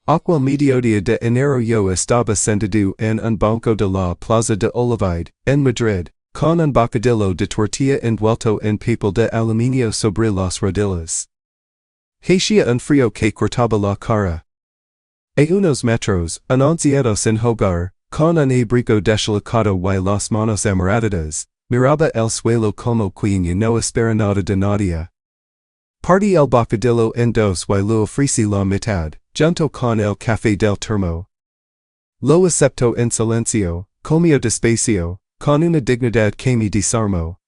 Aquel Mediodía de enero yo estaba sentado en un banco de la Plaza de Olivide, en Madrid, con un bocadillo de tortilla envuelto en papel de aluminio sobre las rodillas. Hacía un frío que cortaba la cara. A unos metros, anunciados en hogar, con un abrigo deslocado y las manos amarradas, miraba el suelo como quien no espera nada de nadie. Partí el bocadillo en dos y lo ofrecí la mitad, junto con el café del termo. Lo aceptó en silencio, comió despacio, con una dignidad que me desarmó.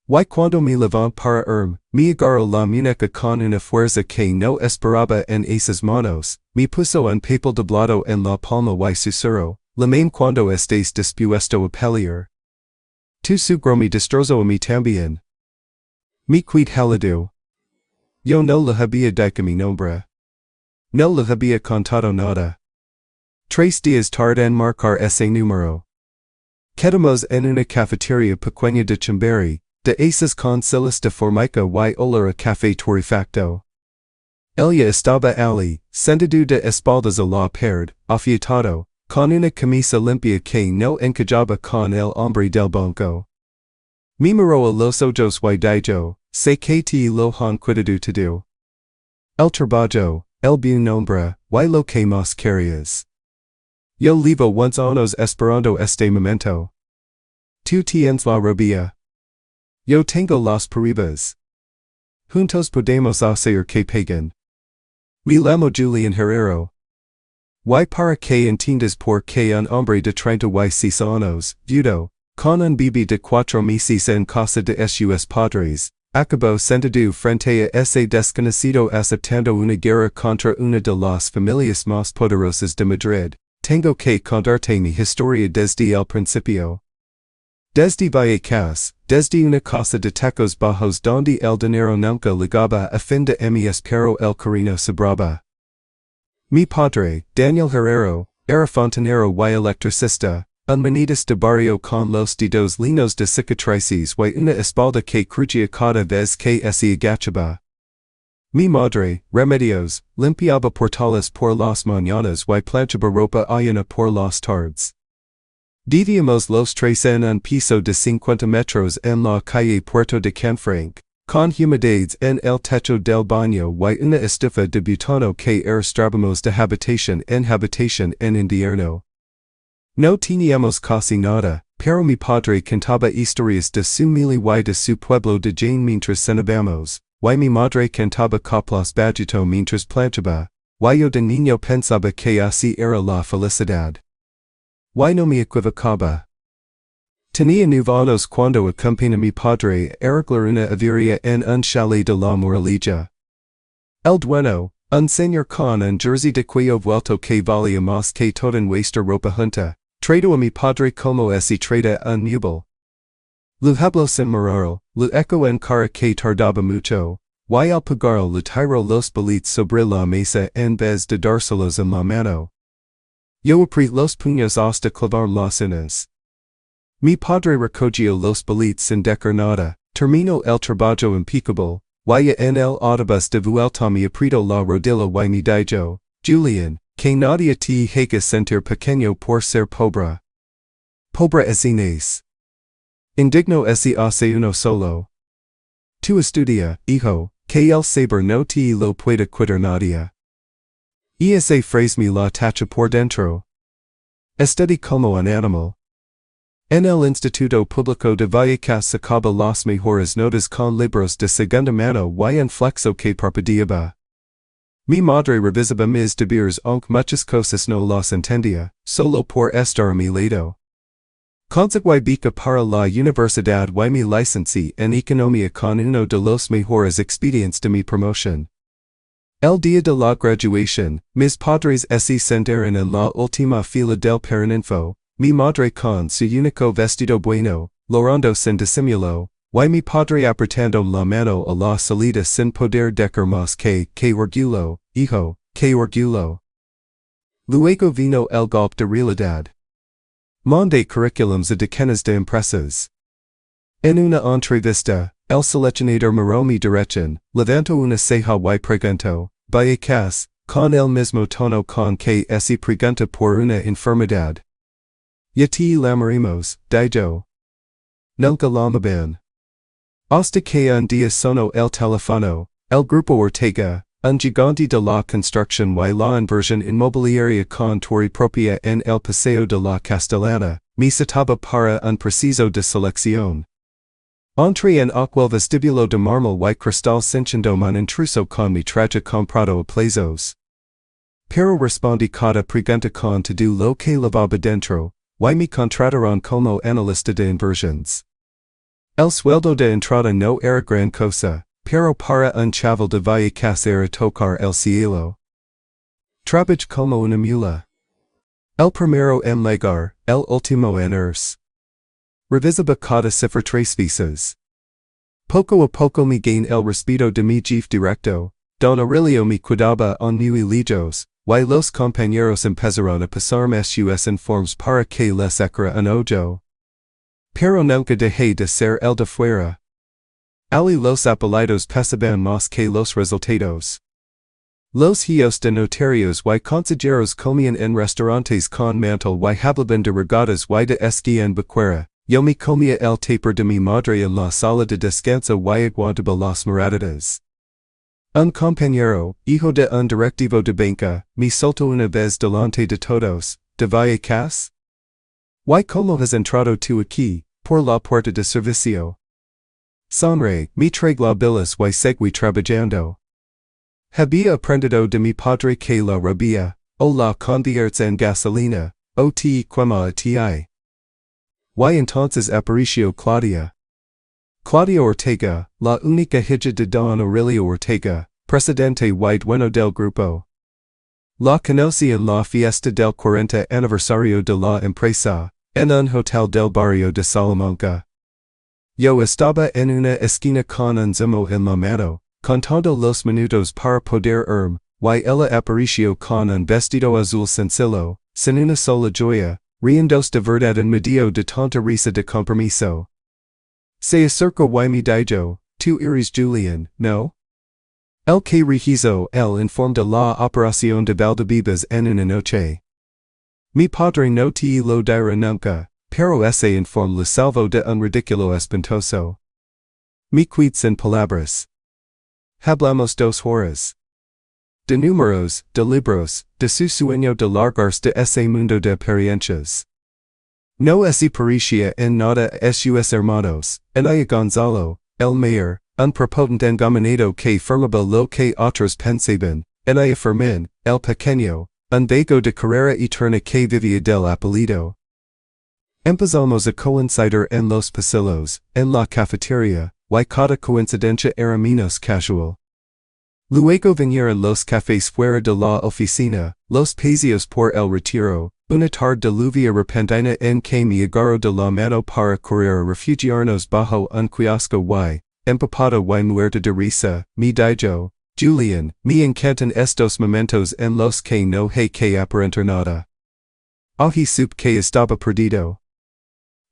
Y cuando me levanté para me agarró la muñeca con una fuerza que no esperaba en esas manos, me puso un papel doblado en la palma y susurró, llame cuando estés dispuesto a pelear. Tu seguro me destrozó a mí también. Me quit helado. Yo no le había dicho mi nombre. No le había contado nada. 3 días tarde en marcar ese número. Quedamos en una cafetería pequeña de Chamberí, de esas con sillas de formica y olor a café torrefacto. Ella estaba allí, sentado de espaldas a la pared, afiatado, con una camisa limpia que no encajaba con el hombre del banco. Me miró a los ojos y dijo, sé que te lo han cuidado todo. El trabajo, el buen nombre, y lo que más querías. Yo llevo unos años esperando este momento. Tú tienes la rabia. Yo tengo las pruebas. Juntos podemos hacer que peguen. Me llamo Julian Herrero. Y para que entiendas por qué un hombre de 36 años, viudo, con un bebé de 4 meses en casa de sus padres, acabó sentado frente a ese desconocido aceptando una guerra contra una de las familias más poderosas de Madrid. Tengo que contarte mi historia desde el principio. Desde Vallecas, desde una casa de tacos bajos donde el dinero nunca llegaba a fin de mes pero el cariño sobraba. Mi padre, Daniel Herrero, era fontanero y electricista, un manitas de barrio con los dedos linos de cicatrices y una espalda que crujía cada vez que se agachaba. Mi madre, Remedios, limpiaba portales por las mañanas y planchaba ropa ayana por las tardes. Vivíamos los tres en un piso de 50 metros en la calle Puerto de Canfranc, con humedades en el techo del baño y una estufa de butano que arrastrábamos de habitación en invierno. No teníamos casi nada, pero mi padre cantaba historias de su mili y de su pueblo de Jane mientras cenábamos, y mi madre cantaba coplas bajuto mientras planchaba, y yo de niño pensaba que así era la felicidad. Y no me equivocaba. Tenía 9 años cuando acompañé a mi padre a arreglar una avería en un chalet de la Moralilla. El dueño, un señor con un jersey de cuello vuelto que valía más que toda nuestra ropa junta, trató a mi padre como si trata un meuble. Lo habló sin mirar, lo eco en cara que tardaba mucho, y al pagarlo le tiró los billetes sobre la mesa en vez de dárselos en la mano. Yo aprieté los puños hasta clavar las uñas. Mi padre recogió los billetes sin decir nada, terminó el trabajo impecable, y en el autobús de vuelta me apretó la rodilla y me dijo, Julian, que nadie te haga sentir pequeño por ser pobre. Pobre es Inés. Indigno es hace uno solo. Tu estudia, hijo, que el saber no te lo puede quitar nadie. Y esa frase me la tacha por dentro. Estudié como un animal. En el Instituto Público de Vallecas sacaba las mejores notas con libros de segunda mano y un flexo que parpadeaba. Mi madre revisaba mis deberes aunque muchas cosas no las entendía, solo por estar a mi lado. Conseguí beca para la universidad y me licencié en economía con uno de los mejores expedientes de mi promoción. El día de la graduación, mis padres se sentaron en la última fila del paraninfo, mi madre con su único vestido bueno, llorando sin disimulo, y mi padre apretando la mano a la salida sin poder decir más que orgullo, hijo, que orgullo. Luego vino el golpe de realidad. Mandé curriculums a decenas de empresas. En una entrevista, el seleccionador miró mi dirección, levantó una ceja y preguntó, Vallecas, con el mismo tono con que se pregunta por una enfermedad. Ya te llamaremos, dijo. Nunca llamaban. Hasta que un día sonó el teléfono, el grupo Ortega, un gigante de la construcción y la inversión inmobiliaria con torre propia en el Paseo de la Castellana, me citaba para un proceso de selección. Entré en aquel vestibulo de mármol y cristal sintiendo un intruso con mi traje comprado a plazos. Pero respondí cada pregunta con todo lo que llevaba dentro, y me contrataron como analista de inversiones. El sueldo de entrada no era gran cosa, pero para un chaval de Vallecas era tocar el cielo. Trabajé como una mula. El primero en llegar, el último en irse. Revisaba cada cifra 3 veces. Poco a poco me gain el respeto de mi jefe directo, don Aurelio me cuidaba en muy lejos, y los compañeros empezaron a pasarme sus informes para que les echara un ojo. Pero nunca dejé de ser el de fuera. Ali los apellidos pesaban más que los resultados. Los hijos de notarios y consejeros comían en restaurantes con mantel y hablaban de regatas y de esquí en Bequera. Yo me comía el taper de mi madre en la sala de descanso y aguantaba las miradas. Un compañero, hijo de un directivo de banca, me soltó una vez delante de todos, ¿de Vallecas? ¿Y cómo has entrado tú aquí, por la puerta de servicio? Sonre, me traigo la bilis y seguí trabajando. Había aprendido de mi padre que la rabia, o la conviertes en gasolina, o te quema a ti. Y entonces apareció Claudia. Claudia Ortega, la única hija de don Aurelio Ortega, presidente y dueño del grupo. La conocí en la fiesta del 40 aniversario de la empresa, en un hotel del barrio de Salamanca. Yo estaba en una esquina con un zumo en la mano, contando los minutos para poder irme, y ella apareció con un vestido azul sencillo, sin una sola joya, riendos de verdad en medio de tanta risa de compromiso. Se acercó y me dijo, tú eres Julián, ¿no? El que rehizo el informe de la operación de Valdebebas en una noche. Mi padre no te lo dirá nunca, pero ese informe le salvó de un ridículo espantoso. Me quedé sin palabras. Hablamos 2 horas. De números, de libros, de su sueño de largarse de ese mundo de apariencias. No se parecía en nada a sus hermanos, en ella Gonzalo, el mayor, un prepotente engaminado que firmaba lo que otros pensaban, en ella Fermín, el pequeño, un vago de carrera eterna que vivía del apellido. Empezamos a coincidir en los pasillos, en la cafetería, y cada coincidencia era menos casual. Luego vinieron los cafés fuera de la oficina, los paseos por el retiro, una tarde de lluvia repentina en que me agarró de la mano para correr a refugiarnos bajo un kiosco y, empapado y muerto de risa, me dijo, Julián, me encantan estos momentos en los que no hay que aparentar nada. Ají supe que estaba perdido.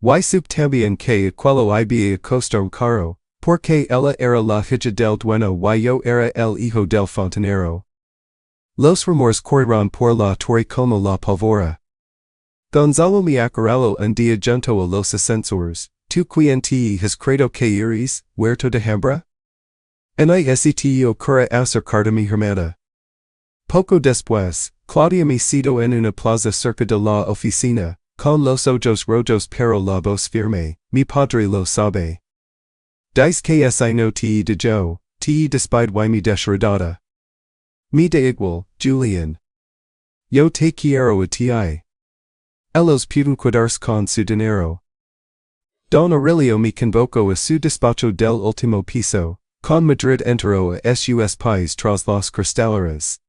Y supe también que aquello había costado caro, porque ella era la hija del dueño y yo era el hijo del fontanero. Los rumores corrieron por la torre como la pólvora. Gonzalo me acorraló un día junto a los ascensores, ¿tú quién te has creído que eres, huerto de hembra? En ese te ocurre acercar de mi hermana. Poco después, Claudia me citó en una plaza cerca de la oficina, con los ojos rojos pero la voz firme, mi padre lo sabe. Dice que ese no te dijo, te despide y mi desheredada. Me da igual, Julián. Yo te quiero a ti. Ellos pueden quedarse con su dinero. Don Aurelio me convocó a su despacho del último piso, con Madrid entero a sus pies tras las cristaleras.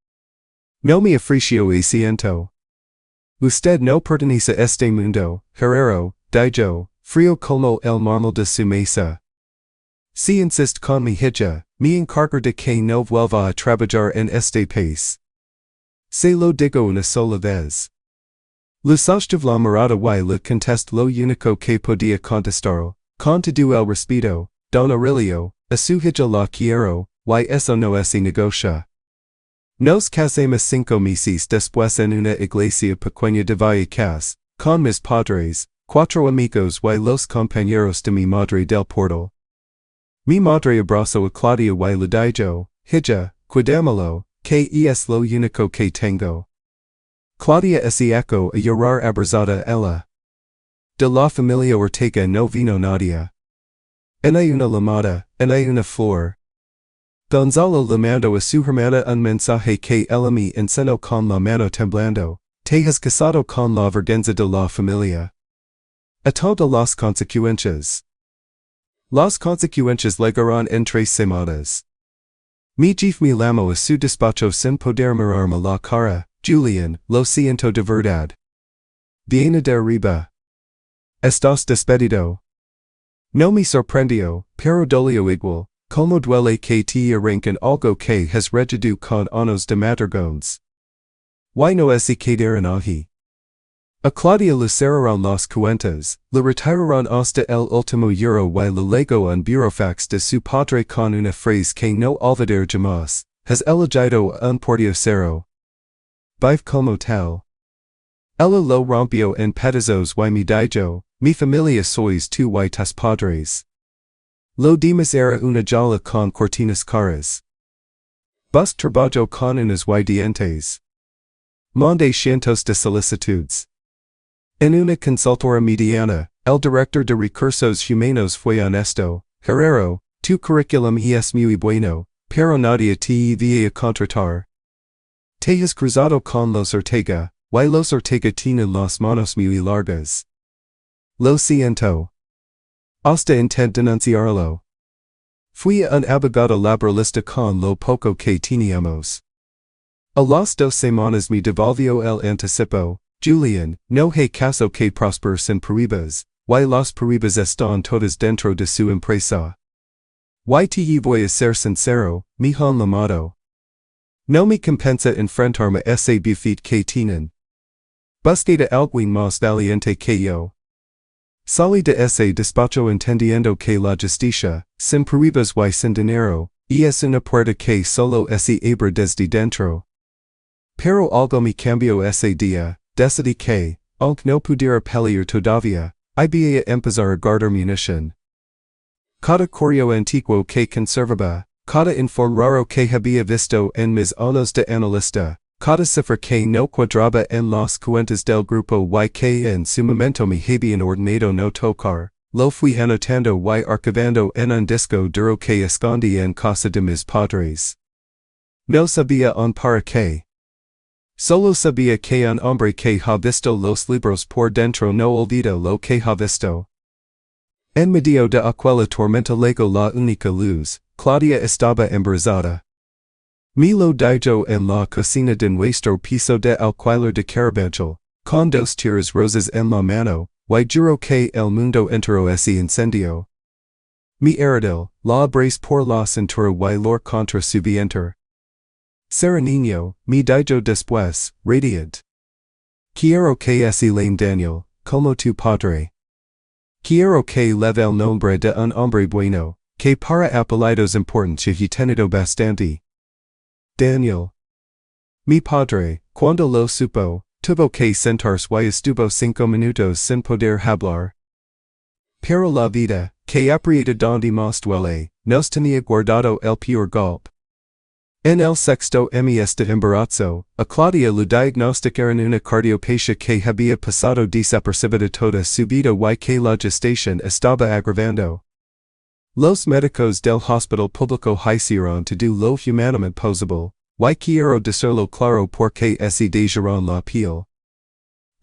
No me ofreció asiento. Usted no pertenece a este mundo, Herrero, dijo, frío como el mármol de su mesa. Si insiste con mi hija, me encargo de que no vuelva a trabajar en este país. Se lo digo una sola vez. L'usage de la mirada y le conteste lo único que podía contestar, con todo el respeto, don Aurelio, a su hija la quiero, y eso no es negocia. Nos casemos 5 meses después en una iglesia pequeña de Vallecas, con mis padres, 4 amigos y los compañeros de mi madre del portal. Mi madre abrazó a Claudia y le dijo, hija, cuídamelo, que es lo único que tengo. Claudia se echó a llorar abrazada ella. De la familia Ortega no vino nadie. En una llamada, en una flor. Gonzalo le mandó a su hermana un mensaje que ella me enseñó con la mano temblando. Te has casado con la vergüenza de la familia. A todas las consecuencias. Las consecuencias llegarán en 3 semanas. Mi jefe me llamó a su despacho sin poder mirarme la cara. Julian, lo siento de verdad. Viene de arriba. Estás despedido. No me sorprendió, pero dolió igual, como duele que te arranquen algo que has regido con años de madrigones. Y no se quedaron allí. A Claudia le cerraron las cuentas, le retiraron hasta el último euro y le legó un burofax de su padre con una frase que no olvidar jamás, has elegido un pordiosero. Vive como tal. Ella lo rompió en pedazos y me dijo, mi familia sois tú y tus padres. Lo demás era una jaula con cortinas caras. Bus trabajo con unas y dientes. Mandé cientos de solicitudes. En una consultora mediana, el director de recursos humanos fue honesto, Herrero, tu curriculum es muy bueno, pero nadie te iba a contratar. Te has cruzado con los Ortega, y los Ortega tienen las manos muy largas. Lo siento. Hasta intent denunciarlo. Fui un abogado laboralista con lo poco que teníamos. A las 2 semanas me devolvió el anticipo. Julian, no hay caso que prosper sin pruebas, y las pruebas están todas dentro de su empresa. Y te voy a ser sincero, mi han llamado. No me compensa enfrentarme a ese buffet que tienen. Busqué a alguien más valiente que yo. Salí de ese despacho entendiendo que la justicia, sin pruebas y sin dinero, es una puerta que solo se abre desde dentro. Pero algo me cambió ese día. Decidí que, aunque no pudiera pelear todavía, iba a empezar a guardar munición. Cada correo antiguo que conservaba, cada informe raro que había visto en mis años de analista, cada cifra que no cuadraba en las cuentas del grupo y que en su momento me habían ordenado no tocar, lo fui anotando y archivando en un disco duro que escondí en casa de mis padres. No sabía aún para qué. Solo sabía que un hombre que ha visto los libros por dentro no olvida lo que ha visto. En medio de aquella tormenta llegó la única luz, Claudia estaba embarazada. Me lo dijo en la cocina de nuestro piso de alquiler de Carabanchel, con 2 tiras rosas en la mano, y juro que el mundo entero se incendió. Mi heredil, la abrace por la cintura y lor contra su vientre. Será niño, me dijo después, radiant. Quiero que se llame Daniel, como tu padre. Quiero que leve el nombre de un hombre bueno, que para apellidos importantes he tenido bastante. Daniel. Mi padre, cuando lo supo, tuvo que sentarse y estuvo 5 minutos sin poder hablar. Pero la vida, que aprieta donde más duele, nos tenía guardado el peor golpe. En el sexto mes de embarazo, a Claudia le diagnosticaron una cardiopatia que había pasado desapercibida toda su vida y que la gestación estaba agravando. Los médicos del hospital público hicieron todo lo humanamente posible, y quiero decirlo claro porque se dejaron la piel.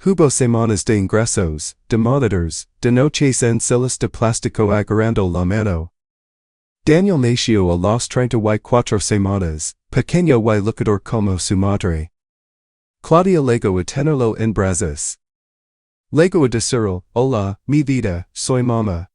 Hubo semanas de ingresos, de monitors, de noches en salas de plástico agarrando la mano. Daniel nació a las 34 semanas, pequeño y luchador como su madre. Claudia legó a tenerlo en brazos. Legó a decirle, hola, mi vida, soy mamá.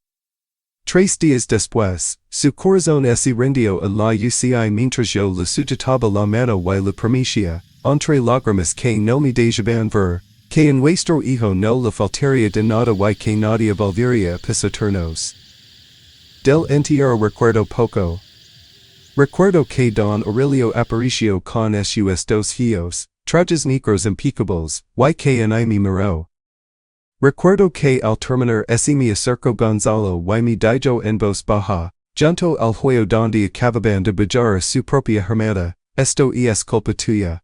3 días después, su corazón se rindió en la UCI mientras yo le sujetaba la mano y le prometía, entre lágrimas que no me dejaban ver, que en nuestro hijo no le faltaría de nada y que nadie volvería a pisotearnos. Del entierro recuerdo poco. Recuerdo que don Aurelio Aparicio con sus dos hijos, trajes negros impecables, y que en mi miró. Recuerdo que al terminar mi acerco Gonzalo y me dijo en voz baja, junto al juego donde acababan de bailar a su propia hermana, esto es culpa tuya.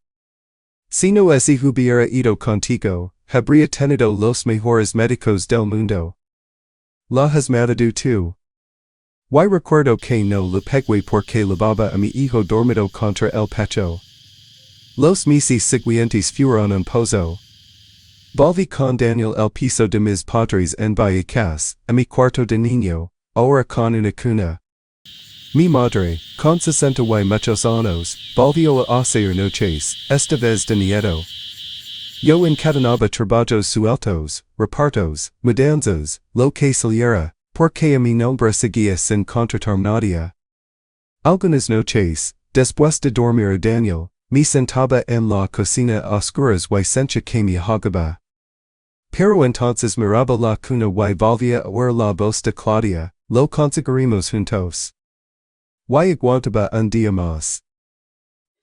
Si no hubiera ido contigo, habría tenido los mejores médicos del mundo. La has matado tú. Y recuerdo que no le pegué porque lavaba a mi hijo dormido contra el pecho. Los meses siguientes fueron un pozo. Volví con Daniel el piso de mis padres en Vallecas, a mi cuarto de niño, ahora con una cuna. Mi madre, con 60 y muchos años, volvió a hacer noches, esta vez de nieto. Yo encadenaba trabajos sueltos, repartos, mudanzas, lo que saliera, porque a mi nombre seguía sin contratar nadie. Algunas noches, después de dormir a Daniel, me sentaba en la cocina a oscuras y sentía que me ahogaba. Pero entonces miraba la cuna y volvía a oír la voz de Claudia, lo conseguiremos juntos. Y aguantaba un día más.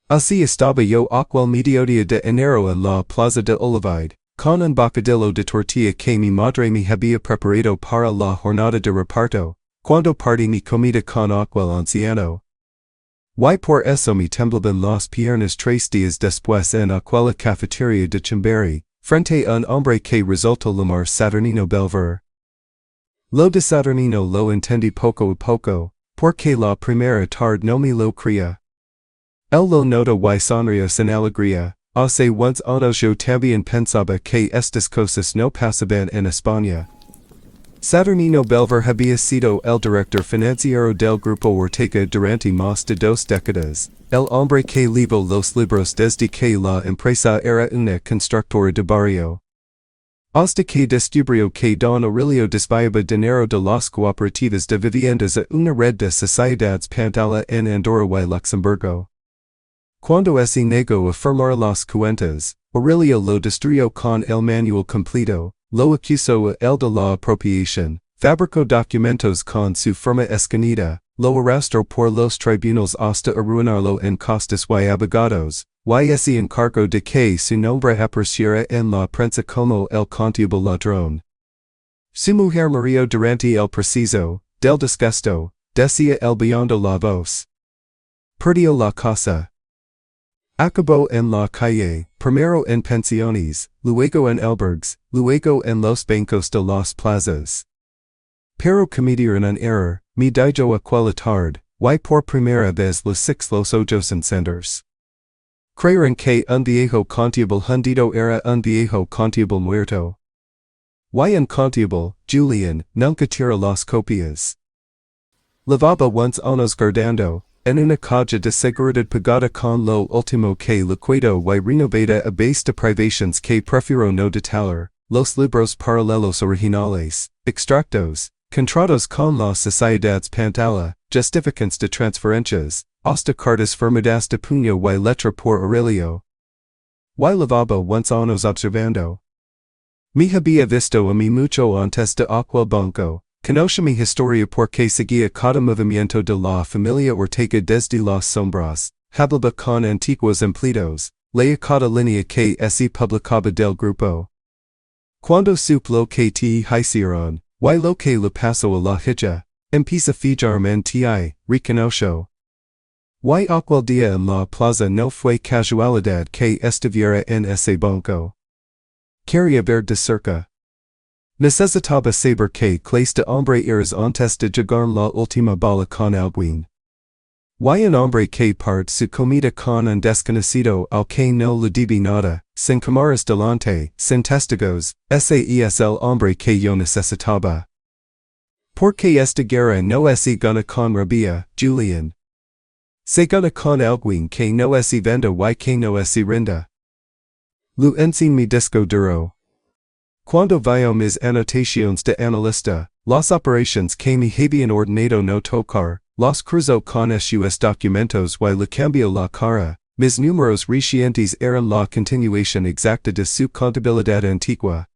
Así estaba yo aquel mediodía de enero en la plaza de Olvidó, con un bocadillo de tortilla que mi madre me había preparado para la jornada de reparto, cuando partí mi comida con aquel anciano. Y por eso me temblaban las piernas 3 días después en aquella cafetería de Chimberry, frente a un hombre que resultó llamar Saturnino Belver. Lo de Saturnino lo entendí poco a poco, porque la primera tarde no me lo creía. Él lo notó y sonrió sin alegría. Hace unos años yo también pensaba que estas cosas no pasaban en España. Saturnino Belver había sido el director financiero del Grupo Ortega durante más de 2 décadas, el hombre que llevó los libros desde que la empresa era una constructora de barrio. Hasta que descubrió que don Aurelio desviaba dinero de las cooperativas de viviendas a una red de sociedades pantalla en Andorra y Luxemburgo. Cuando se negó a firmar las cuentas, Aurelio lo destruyó con el manual completo, lo acusó a él de la apropiación, fabricó documentos con su firma escondida, lo arrastró por los tribunales hasta arruinarlo en costas y abogados, y se encargó de que su nombre apareciera en la prensa como el contable ladrón. Su mujer murió durante el proceso, del disgusto, decía él bajando la voz. Perdió la casa. Acabó en la calle, primero en pensiones, luego en albergues, luego en los bancos de las plazas. Pero cometieron un error, me dijo aquella tarde, y por primera vez los 6 los ojos encendidos. Creyeron que un viejo contable hundido era un viejo contable muerto. Y un contable, Julian, nunca tira las copias. Lavaba unos años guardando, en una caja de seguridad pagada con lo último que liquidó y renovada a base de privations que prefirió no detallar, los libros paralelos originales, extractos, contratos con las sociedades pantalla, justificantes de transferencias, hasta cartas firmadas de puño y letra por Aurelio. Y lavaba unos años observando. Me había visto a mí mucho antes de aquel banco. Conocía mi historia porque seguía cada movimiento de la familia Ortega desde las sombras, hablaba con antiguos empleados, leía cada línea que se publicaba del grupo. Cuando supe lo que te hicieron, y lo que le pasó a la hija, empecé a fijarme en ti, reconoció. Y aquel día en la plaza no fue casualidad que estuviera en ese banco. Quería ver de cerca. Necesitaba saber que clase de hombre eres antes de llegar la última bala con alguien. Y un hombre que parte su comida con un desconocido al que no le debe nada, sin cámaras delante, sin testigos, ese es el hombre que yo necesitaba. Porque esta guerra no se gana con rabia, Julian. Se gana con alguien que no se venda y que no se rinda. Lo enseñó mi disco duro. Cuando veo mis anotaciones de analista, las operaciones que me habían ordenado no tocar, las cruzó con sus documentos y le cambió la cara, mis números recientes eran la continuación exacta de su contabilidad antigua.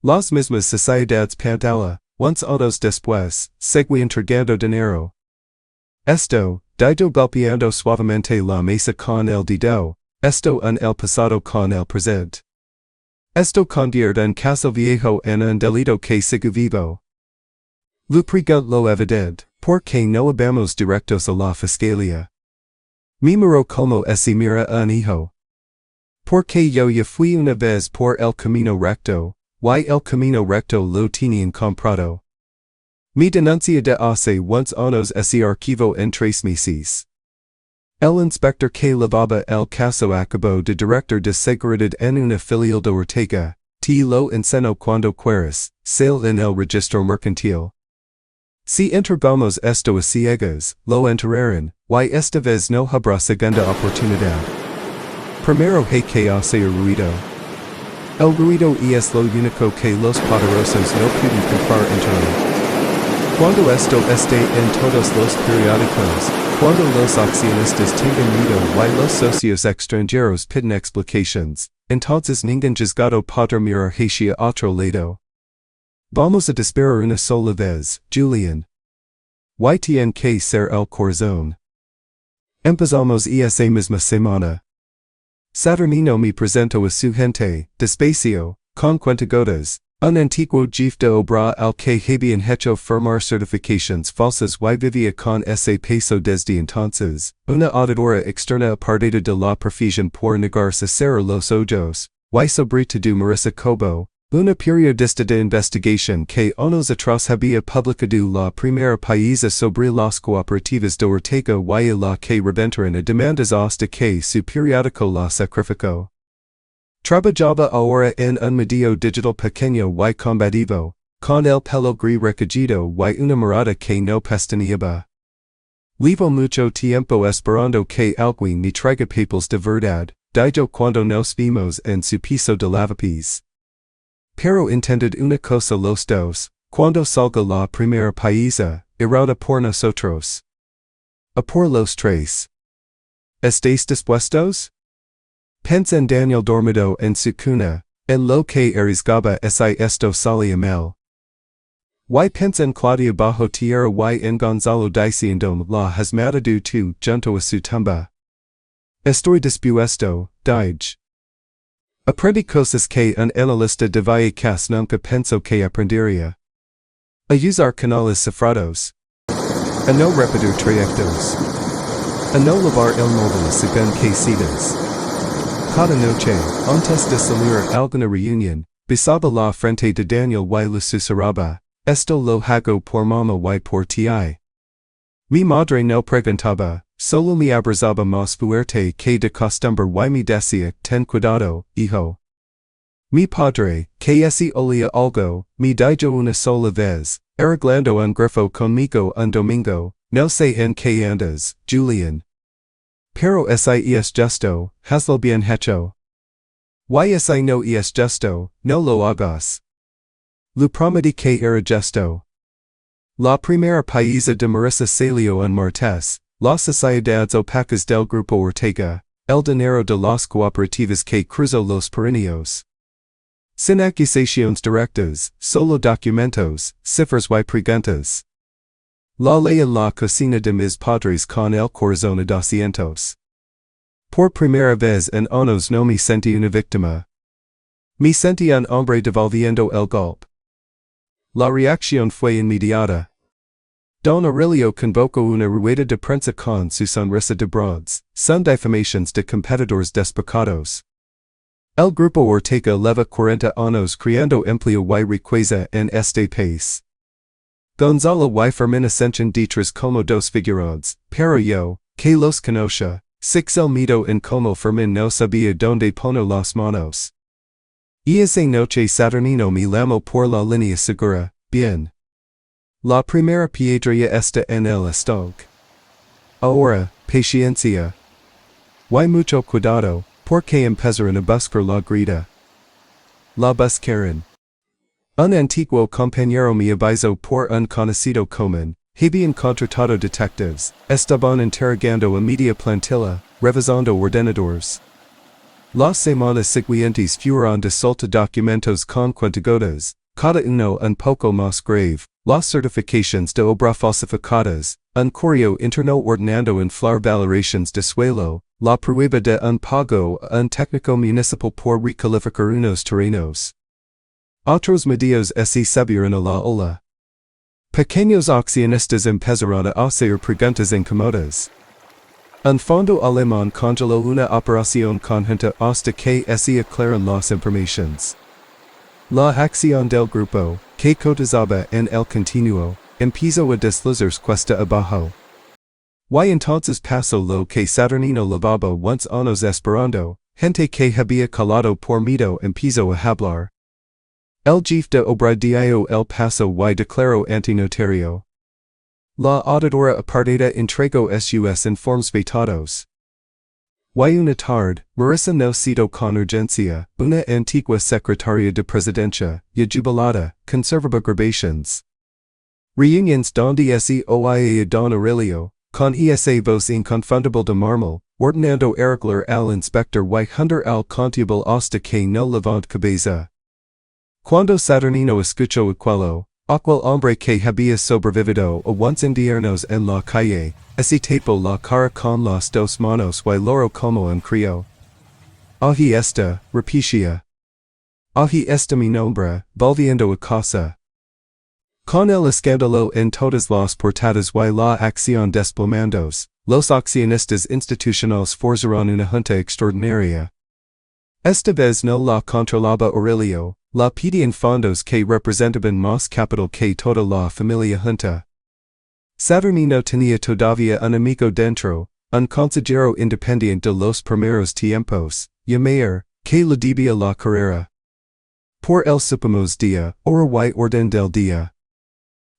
Las mismas sociedades pantalla, unos años después, seguí entregando dinero. Esto, Dido golpeando suavemente la mesa con el dedo, esto en el pasado con el presente. Esto convierte en caso viejo en un delito que sigue vivo. Lupriga lo evidente, porque no vamos directos a la fiscalía. Mi miro como esi mira un hijo. Porque yo ya fui una vez por el camino recto, y el camino recto lo tenían comprado. Mi denuncia de hace unos años ese archivo en 3 meses. El inspector que llevaba el caso acabó de director de seguridad en una filial de Ortega, te lo enseñó cuando quieras, sale en el registro mercantil. Si entregamos esto a ciegas, lo enterrarán, y esta vez no habrá segunda oportunidad. Primero hay que hacer ruido. El ruido es lo único que los poderosos no pueden comprar internet. Cuando esto esté en todos los periódicos, cuando los accionistas tengan miedo y los socios extranjeros piden explicaciones, entonces ningún juzgado podrá mirar hacia otro lado. Vamos a desperar una sola vez, Julian. Y tiene que ser el corazón. Empezamos esa misma semana. Saturnino me presentó a su gente, despacio, con cuentagotas, un antiguo jefe de obra al que habían hecho firmar certificaciones falsas y vivía con ese peso desde entonces, una audidora externa apartada de la profesión por negarse a cerrar los ojos, y sobre todo Marissa Cobo, una periodista de investigación que años atrás había publicado la primera pieza sobre las cooperativas de Ortega y la que reventaron a demandas hasta que su periódico la sacrificó. Trabajaba ahora en un medio digital pequeño y combativo, con el pelo gris recogido y una mirada que no pestañeaba. Llevo mucho tiempo esperando que alguien me traiga papeles de verdad, dijo cuando nos vimos en su piso de lavapiés. Pero entended una cosa los dos, cuando salga la primera pieza, irá por nosotros. A por los tres. ¿Estáis dispuestos? Pensa en Daniel dormido en su cuna, en lo que arriesgaba si esto salía mal. Y pensa en Claudia bajo tierra y en Gonzalo diciendo la has matado tú junto a su tumba. Estoy dispuesto, dije. Aprendí cosas que un analista de vallecas nunca pensó que aprendería. A usar canales cifrados. A no repetir trayectos. A no lavar el móvil según que sigas. Cada noche, antes de salir a alguna reunión, besaba la frente de Daniel y le susurraba, esto lo hago por mamá y por ti. Mi madre no preguntaba, solo me abrazaba más fuerte que de costumbre y me decía, ten cuidado, hijo. Mi padre, que ese olía algo, me dijo una sola vez, arreglando un grifo conmigo un domingo, no sé en qué andas, Julian. Pero si es justo, hazlo bien hecho. Y si no es justo, no lo hagas. Lo prometí que era justo. La primera pieza de Marissa salió en martes, las sociedades opacas del Grupo Ortega, el dinero de las cooperativas que cruzó los Pirineos. Sin acusaciones directas, solo documentos, cifras y preguntas. La ley en la cocina de mis padres con el corazón a 200. Por primera vez en años no me sentí una víctima. Me sentí un hombre devolviendo el golpe. La reacción fue inmediata. Don Aurelio convocó una rueda de prensa con su sonrisa de bronce, son difamaciones de competidores despocados. El Grupo Ortega lleva 40 años creando empleo y riqueza en este país. Gonzalo y Fermín ascension detrás como dos figuras, pero yo, que los conocía, six el miedo en como Fermín no sabía dónde poner las manos. Y esa noche Saturnino me llamó por la línea segura, bien. La primera piedra está en el estoque. Ahora, paciencia. Y mucho cuidado, porque empezaron a buscar la grita. La buscaron. Un antiguo compañero me avisó por un conocido común, habían contratado detectives, estaban interrogando a media plantilla, revisando ordenadores. Las semanas siguientes fueron de solta documentos con cuentagotas, cada uno un poco más grave, las certificaciones de obra falsificadas, un correo interno ordenando inflar valoraciones de suelo, la prueba de un pago a un técnico municipal por recalificar unos terrenos. Otros medios se subieron a la ola. Pequeños accionistas empezaron a hacer preguntas incómodas. Un fondo alemán congeló una operación conjunta hasta que se aclaran las informaciones. La acción del grupo, que cotizaba en el continuo, empezó a deslizarse cuesta abajo. Y entonces pasó lo que Saturnino llevaba once años esperando, gente que había calado por miedo empezó a hablar. El jefe de obra dio el paso y declaró antinotario. La auditora apartada entregó sus informes vetados. Y una tarde, Marissa no citó con urgencia, una antigua secretaria de presidencia, ya jubilada, conservaba grabaciones. Reuniones donde se oía don Aurelio, con esa voz inconfundible de mármol, ordenando arreglar al inspector y juntar al contable hasta que no levant cabeza. Cuando Saturnino escuchó aquello, aquel hombre que había sobrevivido a once inviernos en la calle, se tapó la cara con las dos manos y lloró como un crío. Ahí está, repetía. Ahí está mi nombre, volviendo a casa. Con el escándalo en todas las portadas y la acción desplomándose, los accionistas institucionales forzaron una junta extraordinaria. Esta vez no la controlaba Aurelio, la pedían fondos que representaban más capital que toda la familia junta. Saturnino tenía todavía un amigo dentro, un consejero independiente de los primeros tiempos, Yameir, que le debía la carrera. Por el supimos día, hora y orden del día.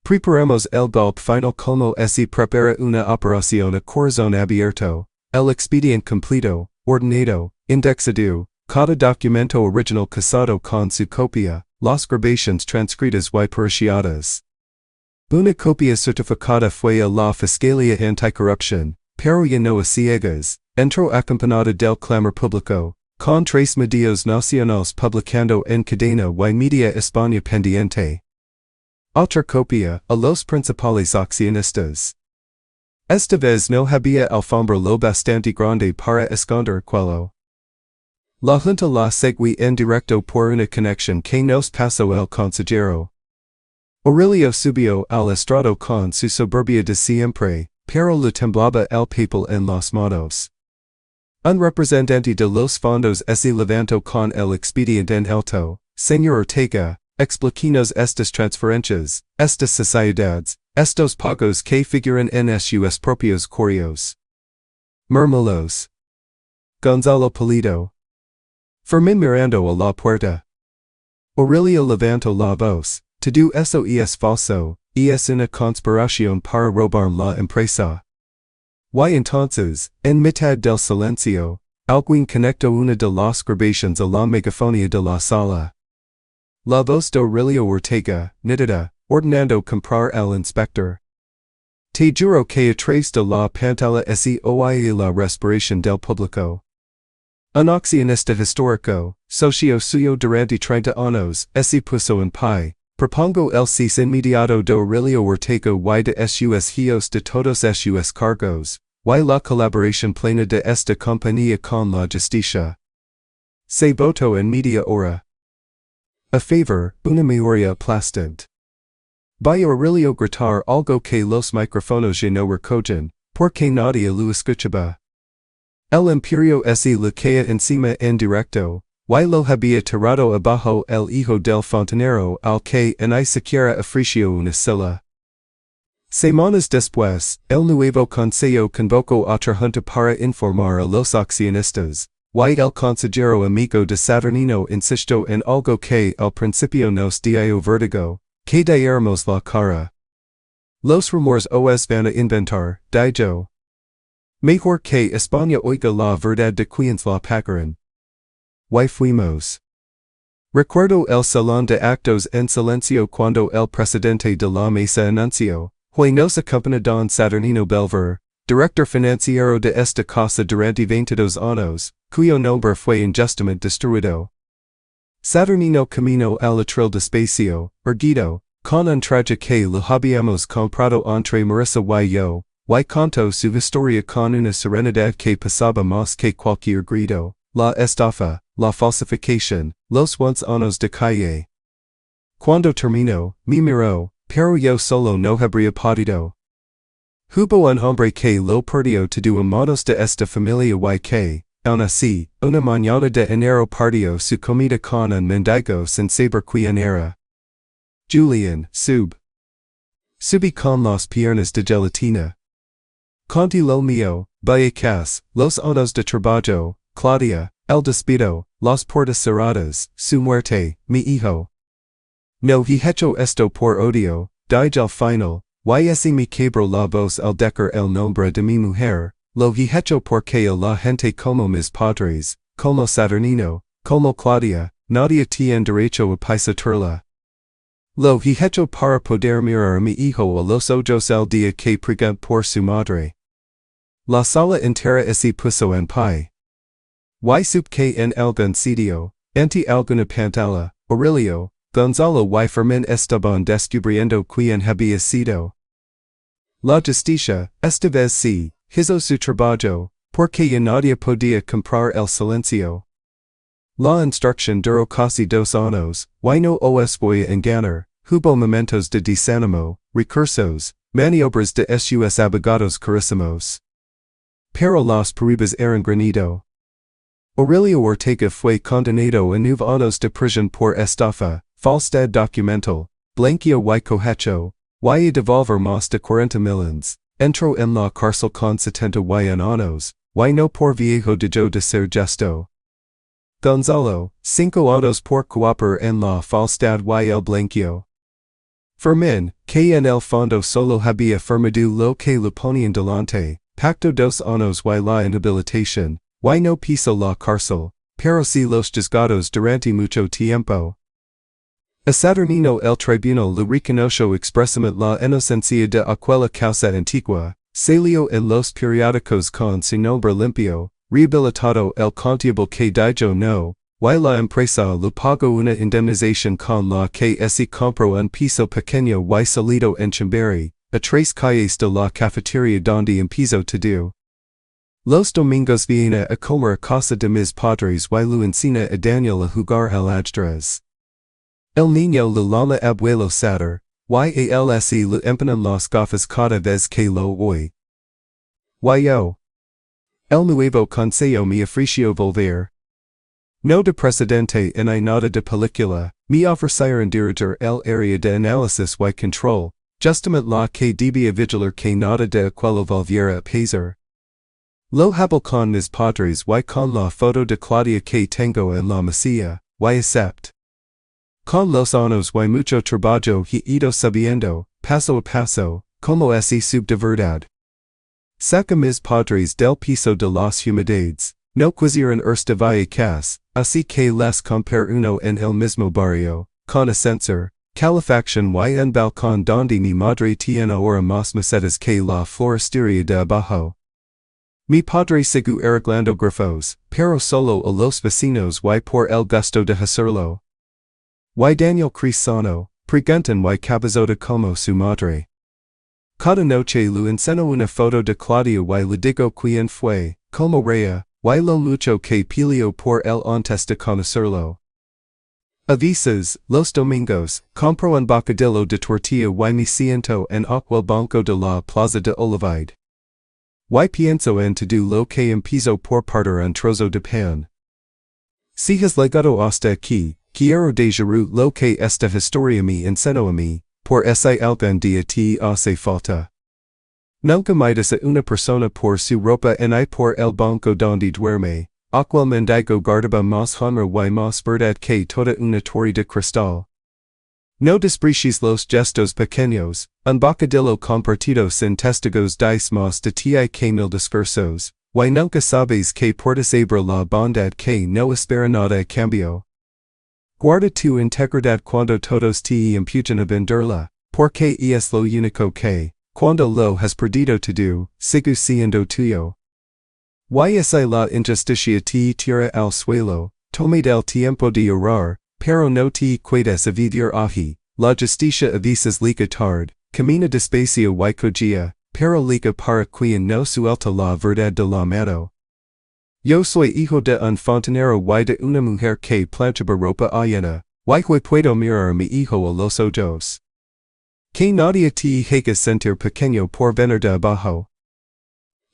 Preparamos el golpe final como se prepara una operación a corazón abierto, el expediente completo, ordenado, indexado, cada documento original casado con su copia, las grabaciones transcritas y parciadas. Una copia certificada fue a la Fiscalía Anticorrupción, pero ya no a ciegas, entró acompañada del clamor público, con 3 medios nacionales publicando en cadena y media España pendiente. Otra copia, a los principales accionistas. Esta vez no había alfombra lo bastante grande para esconder aquello. La junta la seguí en directo por una conexión que nos pasó el consejero. Aurelio subió al estrado con su soberbia de siempre, pero le temblaba el papel en las manos. Un representante de los fondos se levantó con el expediente en alto. Señor Ortega, explíquenos estas transferencias, estas sociedades, estos pagos que figuran en sus propios correos. Murmulos. Gonzalo Pulido. Fermín mirando a la puerta. Aurelio levantó la voz. Todo eso es falso, es una conspiración para robar la empresa. Y entonces, en mitad del silencio, alguien conectó una de las grabaciones a la megafonía de la sala. La voz de Aurelio Ortega, nítida, ordenando comprar al inspector. Te juro que a través de la pantalla se oía la respiración del público. Un accionista histórico, socio suyo durante 30 años, se puso en pie. Propongo el cese inmediato de Aurelio Ortega y de sus hijos de todos sus cargos, y la colaboración plena de esta compañía con la justicia. Se votó en media hora. A favor, una mayoría aplastante. By Aurelio gritar algo que los micrófonos ya no recogen, porque nadie lo escuchaba. El imperio se le caía encima en directo, y lo había tirado abajo el hijo del fontanero al que ni siquiera ofreció una silla. Semanas después, el nuevo consejo convocó otra junta para informar a los accionistas, y el consejero amigo de Saturnino insistió en algo que al principio nos dio vértigo, que diéramos la cara. Los rumores os van a inventar, dijo. Mejor que España oiga la verdad de quienes la pagarán. Y fuimos. Recuerdo el salón de actos en silencio cuando el presidente de la mesa anunció, hoy nos acompaña don Saturnino Belver, director financiero de esta casa durante 22 años, cuyo nombre fue injustamente destruido. Saturnino camino al atril despacio, erguido, con un traje que lo habíamos comprado entre Marissa y yo, y canto su historia con una serenidad que pasaba más que cualquier grito, la estafa, la falsificación, los once años de calle. Cuando terminó, me miró, pero yo solo no habría podido. Hubo un hombre que lo perdió todo a manos de esta familia y que, aun así, una mañana de enero partió su comida con un mendigo sin saber quién era. Julian, subí con las piernas de gelatina. Conti lo mío, Vallecas, los años de trabajo, Claudia, el despido, las puertas cerradas, su muerte, mi hijo. No he hecho esto por odio, dije al final, y así me quebró la voz al decir el nombre de mi mujer, lo he hecho porque a la gente como mis padres, como Saturnino, como Claudia, nadie tiene derecho a pisotearla. Lo he hecho para poder mirar a mi hijo a los ojos el día que pregunte por su madre. La sala entera se puso en pie. Y supe que en algún sitio, ante alguna pantalla, Aurelio, Gonzalo y Fermín estaban descubriendo quién había sido. La justicia, esta vez sí, hizo su trabajo, porque ya nadie podía comprar el silencio. La instrucción duró casi 2 años, y no os voy a engañar, hubo momentos de desánimo, recursos, maniobras de sus abogados carísimos. Pero las pruebas eran granido. Aurelio Ortega fue condenado a 9 años de prisión por estafa, falsedad documental, blanqueo y cohecho, y a devolver más de 40 millones, entró en la cárcel con 71 años, y no por viejo dejó de ser gesto. Gonzalo, 5 años por cooperar en la falsedad y el blanqueo. Fermín, que en el fondo solo había firmado lo que le ponían delante, pacto 2 años y la inhabilitación, y no pisó la cárcel, pero sí los juzgados durante mucho tiempo. A Saturnino el tribunal le reconoció expresamente la inocencia de aquella causa antigua, salió en los periódicos con su nombre limpio, rehabilitado el contable que dijo no, y la empresa le pagó una indemnización con la que se compró un piso pequeño y salido en Chambéry, a 3 calles de la cafetería donde empezó todo. Los domingos viene a comer a casa de mis padres y lo enseña a Daniel a jugar al ajedrez. El niño le llama abuelo Satur, y a él se le empanan las gafas cada vez que lo oye. Y yo. El nuevo consejo me ofreció volver. No de precedente en nada de película, me ofrecieron dirigir el área de análisis y control, justamente la que debía vigilar que nada de aquello volviera a pasar. Lo hablo con mis padres y con la foto de Claudia que tengo en la mesilla, y acepto. Con los años y mucho trabajo he ido sabiendo, paso a paso, como es sub de verdad. Saca mis padres del piso de las humedades, no quisieron irse de Vallecas, así que les compré uno en el mismo barrio, con ascensor, calefacción y un balcón donde mi madre tiene ahora más macetas que la floristería de abajo. Mi padre sigue arreglando grifos, pero solo a los vecinos y por el gusto de hacerlo. Y Daniel Crisano, preguntan y cabezota como su madre. Cada noche le enseño una foto de Claudia y le digo quién fue, como rea, y lo mucho que peleó por él antes de conocerlo. A veces, los domingos, compro un bocadillo de tortilla y me siento en aquel banco de la plaza de Olvidó. Y pienso en todo lo que empiezo por partir un trozo de pan. Si has llegado hasta aquí, quiero dejar lo que esta historia me enseñó a mí, por ese algún día te hace falta. Nunca midas a una persona por su ropa y por el banco donde duerme, aquel mendigo guardaba más honra y más verdad que toda una torre de cristal. No desprecies los gestos pequeños, un bocadillo compartido sin testigos dice más de ti que 1000 discursos, y nunca sabes que puedes abrir la bondad que no espera nada a cambio. Guarda tu integridad cuando todos te imputan a venderla, porque es lo único que, cuando lo has perdido todo, sigue siendo tuyo. Y si la injusticia te tira al suelo, tome el tiempo de orar, pero no te puedes evitar ahi, la justicia a veces llega tarde, camina despacio y cogia, pero llega para quien no suelta la verdad de la mano. Yo soy hijo de un fontanero y de una mujer que planchaba ropa ajena, y puedo mirar a mi hijo a los ojos. Que nadie te haga sentir pequeño por venir de abajo.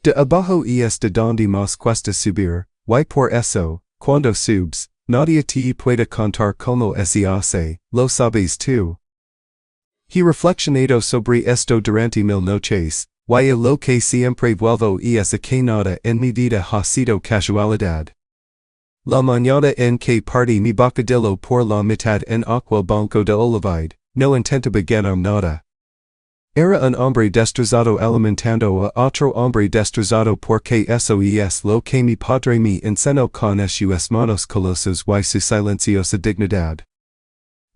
De abajo es de donde más cuesta subir, y por eso, cuando subes, nadie te puede contar como se hace, lo sabes tú. He reflexionado sobre esto durante 1000 noches, y lo que siempre vuelvo es a que nada en mi vida ha sido casualidad. La mañana en que partí mi bocadillo por la mitad en aquel banco de olivide, no intentaba ganar nada. Era un hombre destrozado alimentando a otro hombre destrozado porque eso es lo que mi padre me enseñó con sus manos colosas y su silenciosa dignidad.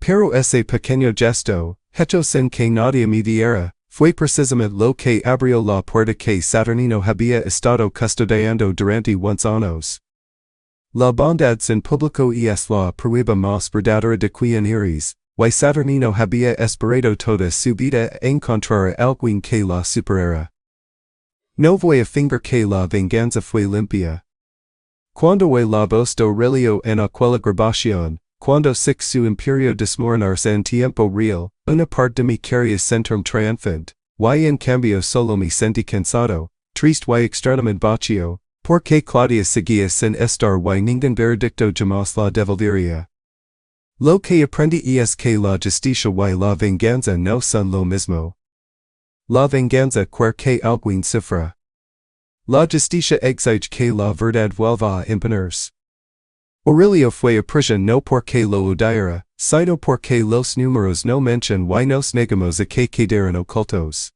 Pero ese pequeño gesto, hecho sin que nadie me viera, fue precisamente lo que abrió la puerta que Saturnino había estado custodiando durante unos años. La bondad sin público es la prueba más verdadera de quien eres, y Saturnino había esperado toda su vida encontrar alguien que la superara. No voy a fingir que la venganza fue limpia. Cuando el agosto relió en aquella grabación, cuando su imperio desmoronarse en tiempo real, una parte de mi quería sentirme triunfante, y en cambio solo me sentí cansado, triste y externamente vacío, porque Claudia seguía sin estar y ningún veredicto jamás la devolvería. Lo que aprendí es que la justicia y la venganza no son lo mismo. La venganza quiere que alguien sufra. La justicia exige que la verdad vuelva a imponerse. Aurelio fue a prisión no porque lo odiara, sino porque los números no mencionan y nos negamos a que quedaran ocultos.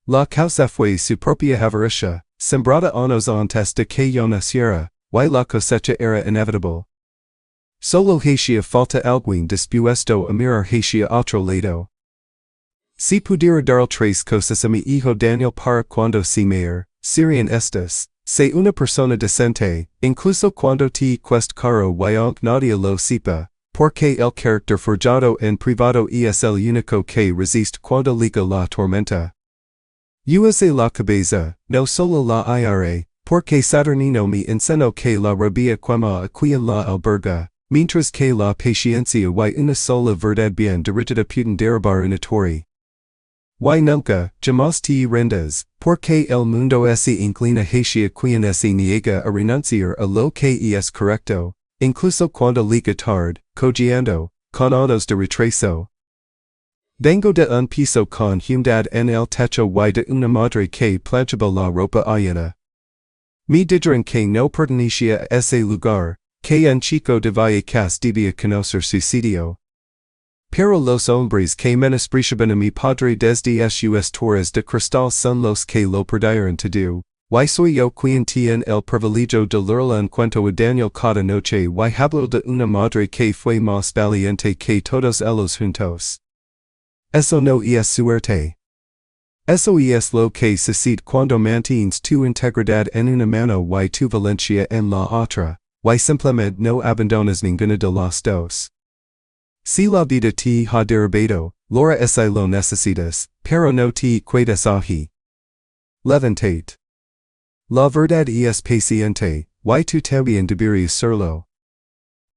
La causa fue su propia avaricia, sembrada años antes de que yo naciera, y la cosecha era inevitable. Solo hacía falta alguien dispuesto a mirar hacia otro lado. Si pudiera dar tres cosas a mi hijo Daniel para cuando se mayor, serían estas. Sé una persona decente, incluso cuando te cuesta caro y aunque nadie lo sepa, porque el carácter forjado en privado es el único que resiste cuando llega la tormenta. Use la cabeza, no solo la ira, porque Saturnino me enseñó que la rabia quema a quien la alberga, mientras que la paciencia y una sola verdad bien dirigida pueden derribar una torre. Y nunca, jamás te rendas, porque el mundo se inclina hacia quien se niega a renunciar a lo que es correcto, incluso cuando llega tarde, cojeando, con años de retraso. Vengo de un piso con humedad en el techo y de una madre que planchaba la ropa ajena. Me dijeron que no pertenecía a ese lugar, que un chico de Vallecas debía conocer su sitio. Pero los hombres que menospreciaban a mi padre desde sus torres de cristal son los que lo perdieron todo, y soy yo quien tiene el privilegio de leerle un cuento a Daniel cada noche y hablo de una madre que fue más valiente que todos ellos juntos. Eso no es suerte. Eso es lo que sucede cuando mantienes tu integridad en una mano y tu valencia en la otra, y simplemente no abandonas ninguna de las dos. Si la vida te ha derribado, Laura ese lo necesitas, pero no te quedes ahí. Levántate. La verdad es paciente, y tú también deberías serlo.